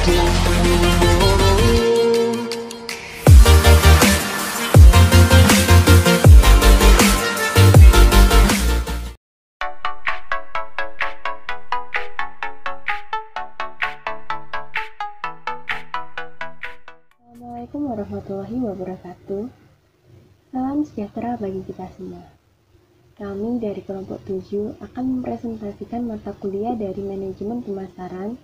Assalamualaikum warahmatullahi wabarakatuh. Salam sejahtera bagi kita semua. Kami dari kelompok 7 akan mempresentasikan mata kuliah dari manajemen pemasaran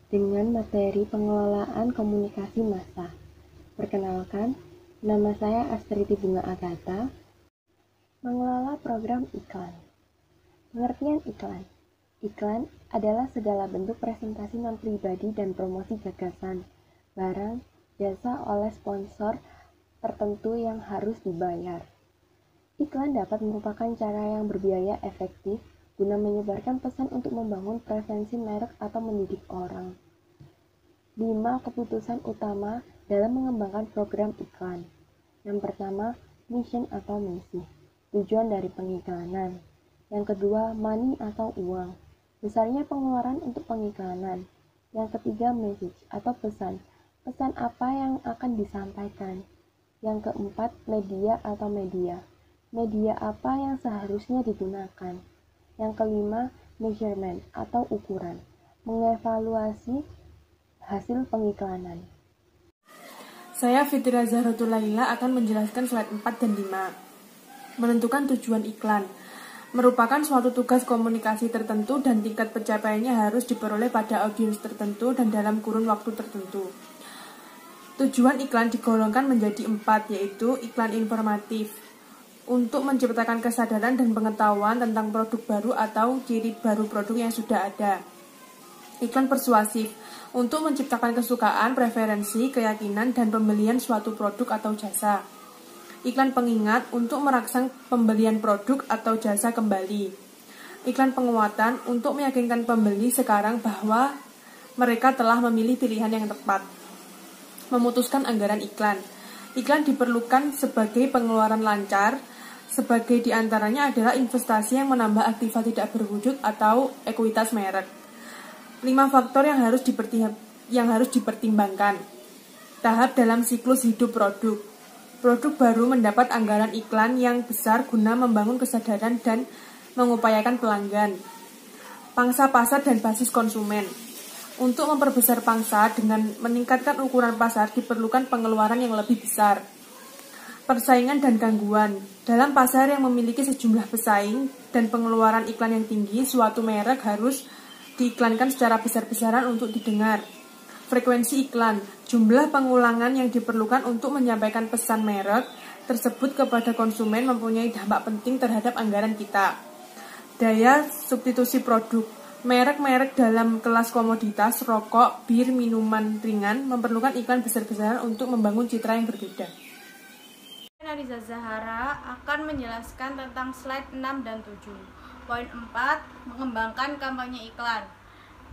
dengan materi pengelolaan komunikasi massa. Perkenalkan, nama saya Astriti Bunga Agatha. Mengelola program iklan. Pengertian iklan. Iklan adalah segala bentuk presentasi non-pribadi dan promosi gagasan, barang, jasa oleh sponsor tertentu yang harus dibayar. Iklan dapat merupakan cara yang berbiaya efektif guna menyebarkan pesan untuk membangun preferensi merek atau mendidik orang. 5 keputusan utama dalam mengembangkan program iklan. Yang pertama, mission atau misi, tujuan dari pengiklanan. Yang kedua, money atau uang, besarnya pengeluaran untuk pengiklanan. Yang ketiga, message atau pesan, pesan apa yang akan disampaikan. Yang keempat, media atau media, media apa yang seharusnya digunakan. Yang kelima, measurement atau ukuran, mengevaluasi hasil pengiklanan. Saya Fitria Zahratul Laila akan menjelaskan slide 4 dan 5. Menentukan tujuan iklan merupakan suatu tugas komunikasi tertentu dan tingkat pencapaiannya harus diperoleh pada audiens tertentu dan dalam kurun waktu tertentu. Tujuan iklan digolongkan menjadi 4, yaitu iklan informatif, untuk menciptakan kesadaran dan pengetahuan tentang produk baru atau ciri baru produk yang sudah ada. Iklan persuasif, untuk menciptakan kesukaan, preferensi, keyakinan, dan pembelian suatu produk atau jasa. Iklan pengingat, untuk merangsang pembelian produk atau jasa kembali. Iklan penguatan, untuk meyakinkan pembeli sekarang bahwa mereka telah memilih pilihan yang tepat. Memutuskan anggaran iklan. Iklan diperlukan sebagai pengeluaran lancar, sebagai diantaranya adalah investasi yang menambah aktiva tidak berwujud atau ekuitas merek. 5 faktor yang harus dipertimbangkan. Tahap dalam siklus hidup produk. Produk baru mendapat anggaran iklan yang besar guna membangun kesadaran dan mengupayakan pelanggan. Pangsa pasar dan basis konsumen. Untuk memperbesar pangsa dengan meningkatkan ukuran pasar diperlukan pengeluaran yang lebih besar. Persaingan dan gangguan. Dalam pasar yang memiliki sejumlah pesaing dan pengeluaran iklan yang tinggi, suatu merek harus diiklankan secara besar-besaran untuk didengar. Frekuensi iklan, jumlah pengulangan yang diperlukan untuk menyampaikan pesan merek tersebut kepada konsumen mempunyai dampak penting terhadap anggaran kita. Daya substitusi produk, merek-merek dalam kelas komoditas, rokok, bir, minuman ringan memerlukan iklan besar-besaran untuk membangun citra yang berbeda. Nariza Zahara akan menjelaskan tentang slide 6 dan 7. Poin 4, mengembangkan kampanye iklan.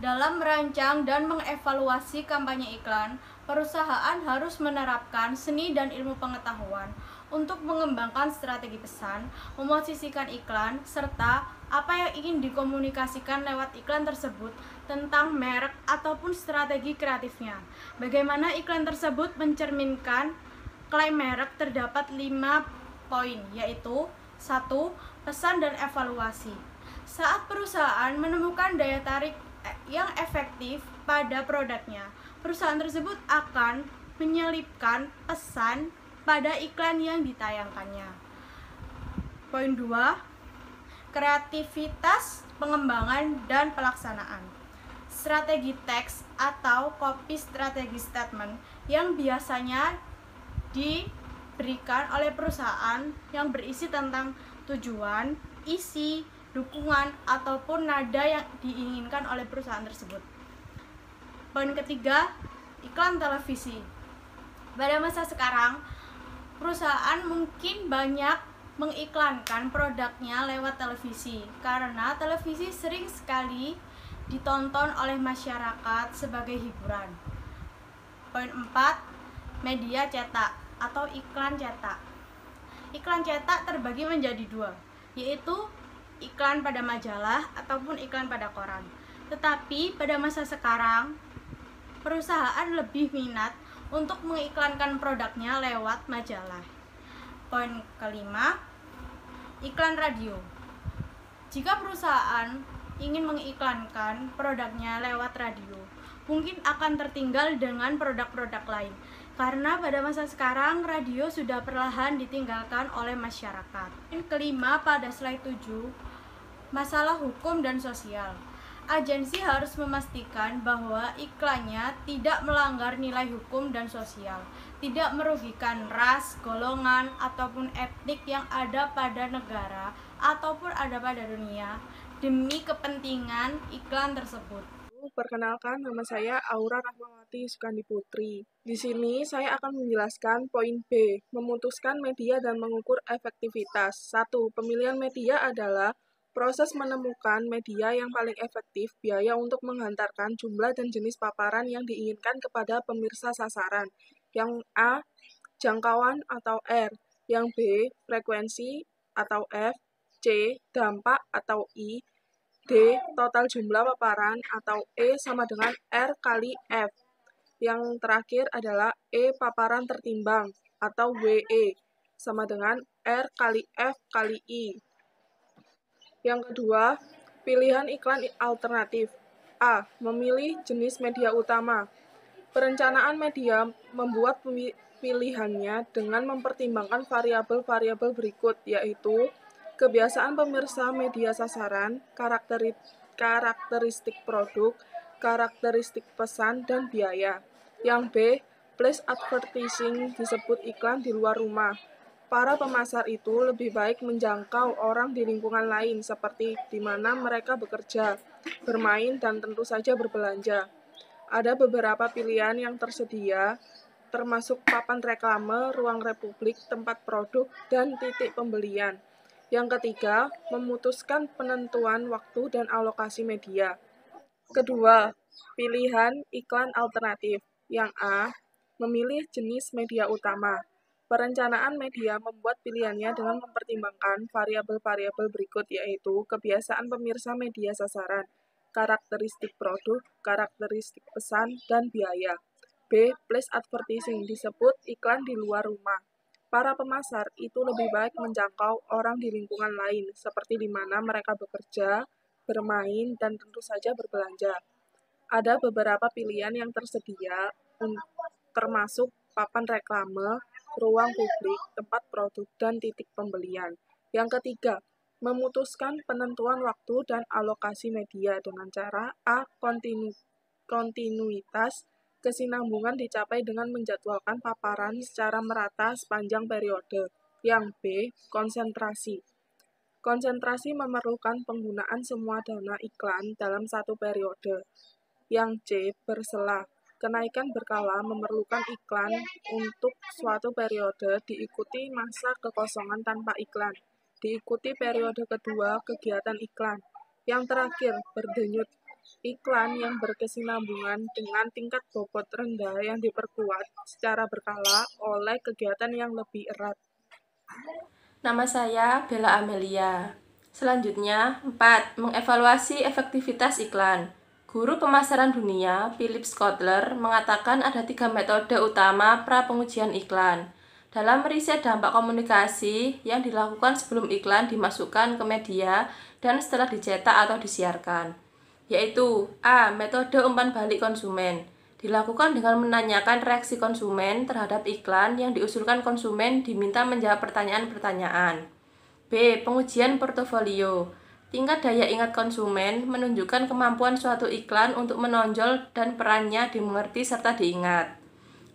Dalam merancang dan mengevaluasi kampanye iklan, perusahaan harus menerapkan seni dan ilmu pengetahuan untuk mengembangkan strategi pesan, memosisikan iklan, serta apa yang ingin dikomunikasikan lewat iklan tersebut tentang merek ataupun strategi kreatifnya. Bagaimana iklan tersebut mencerminkan klaim merek, terdapat 5 poin, yaitu 1. Pesan dan evaluasi. Saat perusahaan menemukan daya tarik yang efektif pada produknya, perusahaan tersebut akan menyelipkan pesan pada iklan yang ditayangkannya. Poin 2. Kreativitas, pengembangan, dan pelaksanaan. Strategi teks atau copy strategi statement yang biasanya diberikan oleh perusahaan yang berisi tentang tujuan, isi, dukungan, ataupun nada yang diinginkan oleh perusahaan tersebut. Poin ketiga, iklan televisi. Pada masa sekarang, perusahaan mungkin banyak mengiklankan produknya lewat televisi, karena televisi sering sekali ditonton oleh masyarakat sebagai hiburan. Poin 4, media cetak atau iklan cetak. Iklan cetak terbagi menjadi 2, yaitu iklan pada majalah ataupun iklan pada koran. Tetapi pada masa sekarang, perusahaan lebih minat untuk mengiklankan produknya lewat majalah. Poin kelima, iklan radio. Jika perusahaan ingin mengiklankan produknya lewat radio, mungkin akan tertinggal dengan produk-produk lain. Karena pada masa sekarang, radio sudah perlahan ditinggalkan oleh masyarakat. Poin kelima pada slide 7, masalah hukum dan sosial. Agensi harus memastikan bahwa iklannya tidak melanggar nilai hukum dan sosial, tidak merugikan ras, golongan, ataupun etnik yang ada pada negara ataupun ada pada dunia demi kepentingan iklan tersebut. Perkenalkan, nama saya Aura Rahmawati Sukandi Putri. Di sini saya akan menjelaskan poin B, memutuskan media dan mengukur efektivitas. 1. Pemilihan media adalah proses menemukan media yang paling efektif, biaya untuk menghantarkan jumlah dan jenis paparan yang diinginkan kepada pemirsa sasaran. Yang A, jangkauan atau R. Yang B, frekuensi atau F. C, dampak atau I. D, total jumlah paparan atau E sama dengan R kali F. Yang terakhir adalah E, paparan tertimbang atau WE sama dengan R kali F kali I. Yang kedua, pilihan iklan alternatif. A, memilih jenis media utama. Perencanaan media membuat pilihannya dengan mempertimbangkan variabel-variabel berikut, yaitu kebiasaan pemirsa media sasaran, karakteristik produk, karakteristik pesan, dan biaya. Yang B, place advertising disebut iklan di luar rumah. Para pemasar itu lebih baik menjangkau orang di lingkungan lain seperti di mana mereka bekerja, bermain, dan tentu saja berbelanja. Ada beberapa pilihan yang tersedia, termasuk papan reklame, ruang republik, tempat produk, dan titik pembelian. Yang ketiga, memutuskan penentuan waktu dan alokasi media. Kedua, pilihan iklan alternatif. Yang A, memilih jenis media utama. Perencanaan media membuat pilihannya dengan mempertimbangkan variabel-variabel berikut, yaitu kebiasaan pemirsa media sasaran, karakteristik produk, karakteristik pesan, dan biaya. B, place advertising disebut iklan di luar rumah. Para pemasar itu lebih baik menjangkau orang di lingkungan lain, seperti di mana mereka bekerja, bermain, dan tentu saja berbelanja. Ada beberapa pilihan yang tersedia, termasuk papan reklame, ruang publik, tempat produk, dan titik pembelian. Yang ketiga, memutuskan penentuan waktu dan alokasi media dengan cara A, kontinuitas. Kesinambungan dicapai dengan menjadwalkan paparan secara merata sepanjang periode. Yang B, konsentrasi. Konsentrasi memerlukan penggunaan semua dana iklan dalam satu periode. Yang C, bersela. Kenaikan berkala memerlukan iklan untuk suatu periode, diikuti masa kekosongan tanpa iklan. Diikuti periode kedua kegiatan iklan. Yang terakhir, berdenyut. Iklan yang berkesinambungan dengan tingkat bobot rendah yang diperkuat secara berkala oleh kegiatan yang lebih erat. Nama saya Bella Amelia. Selanjutnya, 4. Mengevaluasi efektivitas iklan. Guru pemasaran dunia, Philip Kotler, mengatakan ada 3 metode utama pra-pengujian iklan. Dalam meriset dampak komunikasi yang dilakukan sebelum iklan dimasukkan ke media dan setelah dicetak atau disiarkan, yaitu A. Metode umpan balik konsumen. Dilakukan dengan menanyakan reaksi konsumen terhadap iklan yang diusulkan konsumen diminta menjawab pertanyaan-pertanyaan. B. Pengujian portofolio. Tingkat daya ingat konsumen menunjukkan kemampuan suatu iklan untuk menonjol dan perannya dimengerti serta diingat.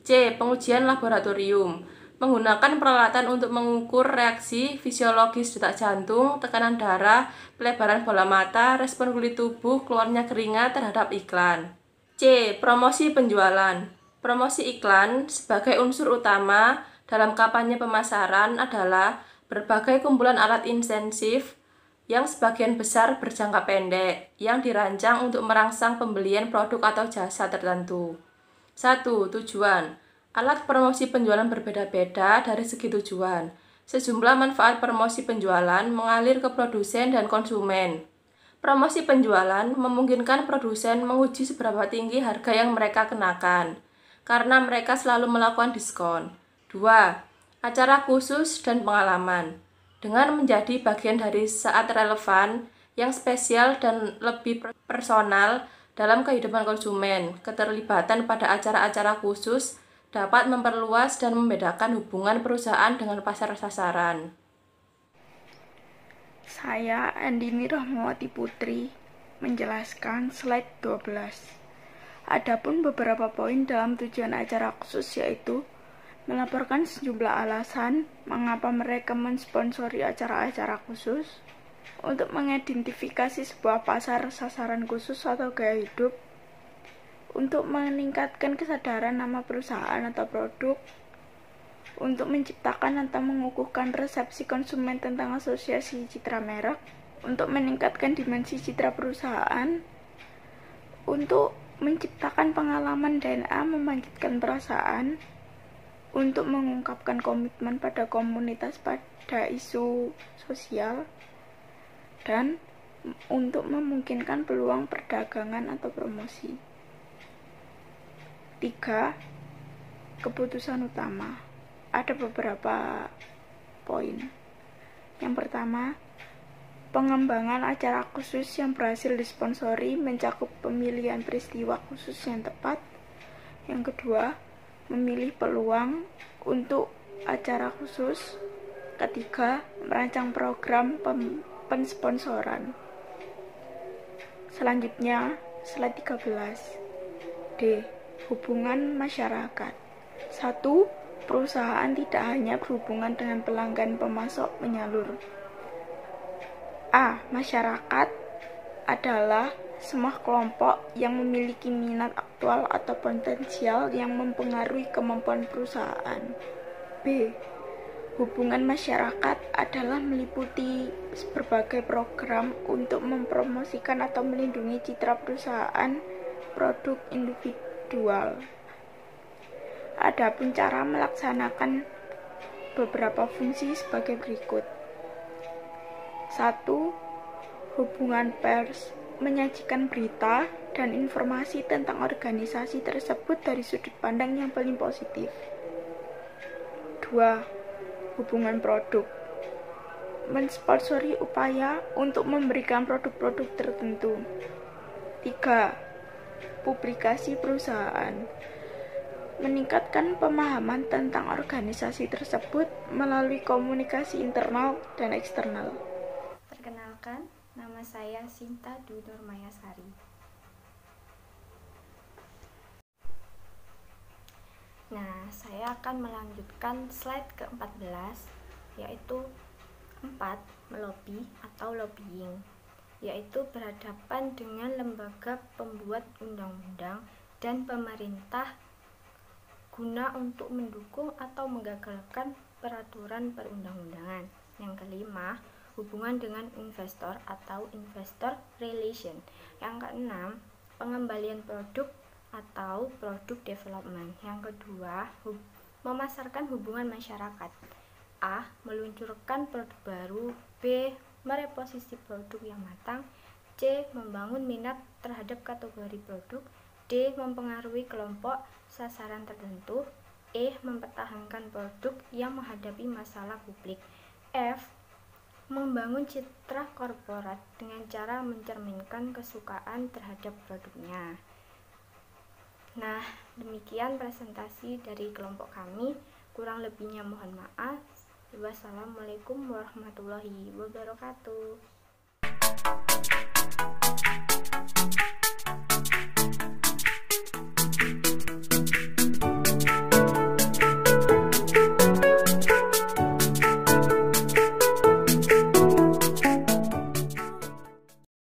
C. Pengujian laboratorium. Menggunakan peralatan untuk mengukur reaksi fisiologis detak jantung, tekanan darah, pelebaran bola mata, respon kulit tubuh, keluarnya keringat terhadap iklan. C. Promosi penjualan. Promosi iklan sebagai unsur utama dalam kampanye pemasaran adalah berbagai kumpulan alat insentif yang sebagian besar berjangka pendek, yang dirancang untuk merangsang pembelian produk atau jasa tertentu. 1. Tujuan. Alat promosi penjualan berbeda-beda dari segi tujuan. Sejumlah manfaat promosi penjualan mengalir ke produsen dan konsumen. Promosi penjualan memungkinkan produsen menguji seberapa tinggi harga yang mereka kenakan, karena mereka selalu melakukan diskon. 2. Acara khusus dan pengalaman. Dengan menjadi bagian dari saat relevan, yang spesial dan lebih personal dalam kehidupan konsumen, keterlibatan pada acara-acara khusus dapat memperluas dan membedakan hubungan perusahaan dengan pasar sasaran. Saya Andini Rahmawati Putri menjelaskan slide 12. Adapun beberapa poin dalam tujuan acara khusus yaitu melaporkan sejumlah alasan mengapa mereka mensponsori acara-acara khusus, untuk mengidentifikasi sebuah pasar sasaran khusus atau gaya hidup, untuk meningkatkan kesadaran nama perusahaan atau produk, untuk menciptakan atau mengukuhkan resepsi konsumen tentang asosiasi citra merek, untuk meningkatkan dimensi citra perusahaan, untuk menciptakan pengalaman DNA membangkitkan perasaan, untuk mengungkapkan komitmen pada komunitas pada isu sosial, dan untuk memungkinkan peluang perdagangan atau promosi. 3. Keputusan utama. Ada beberapa poin. Yang pertama, pengembangan acara khusus yang berhasil disponsori mencakup pemilihan peristiwa khusus yang tepat. Yang kedua, memilih peluang untuk acara khusus. Ketiga, merancang program pensponsoran. Selanjutnya, slide 13. D. Hubungan masyarakat. 1. Perusahaan tidak hanya berhubungan dengan pelanggan, pemasok, penyalur. A. Masyarakat adalah semua kelompok yang memiliki minat aktual atau potensial yang mempengaruhi kemampuan perusahaan. B. Hubungan masyarakat adalah meliputi berbagai program untuk mempromosikan atau melindungi citra perusahaan, produk individual. Adapun cara melaksanakan beberapa fungsi sebagai berikut. 1. Hubungan pers menyajikan berita dan informasi tentang organisasi tersebut dari sudut pandang yang paling positif. 2. Hubungan produk mensponsori upaya untuk memberikan produk-produk tertentu. 3. Publikasi perusahaan meningkatkan pemahaman tentang organisasi tersebut melalui komunikasi internal dan eksternal. Perkenalkan, nama saya Sinta Dwi Nurmayasari. Nah, saya akan melanjutkan slide ke-14, yaitu 4. Melobi atau lobbying, yaitu berhadapan dengan lembaga pembuat undang-undang dan pemerintah guna untuk mendukung atau menggagalkan peraturan perundang-undangan. Yang kelima, hubungan dengan investor atau investor relation. Yang keenam, pengembalian produk atau product development. Yang kedua, memasarkan hubungan masyarakat. A. Meluncurkan produk baru. B. Mereposisi produk yang matang. C. Membangun minat terhadap kategori produk. D. Mempengaruhi kelompok sasaran tertentu. E. Mempertahankan produk yang menghadapi masalah publik. F. Membangun citra korporat dengan cara mencerminkan kesukaan terhadap produknya. Nah, demikian presentasi dari kelompok kami. Kurang lebihnya mohon maaf. Wassalamualaikum warahmatullahi wabarakatuh.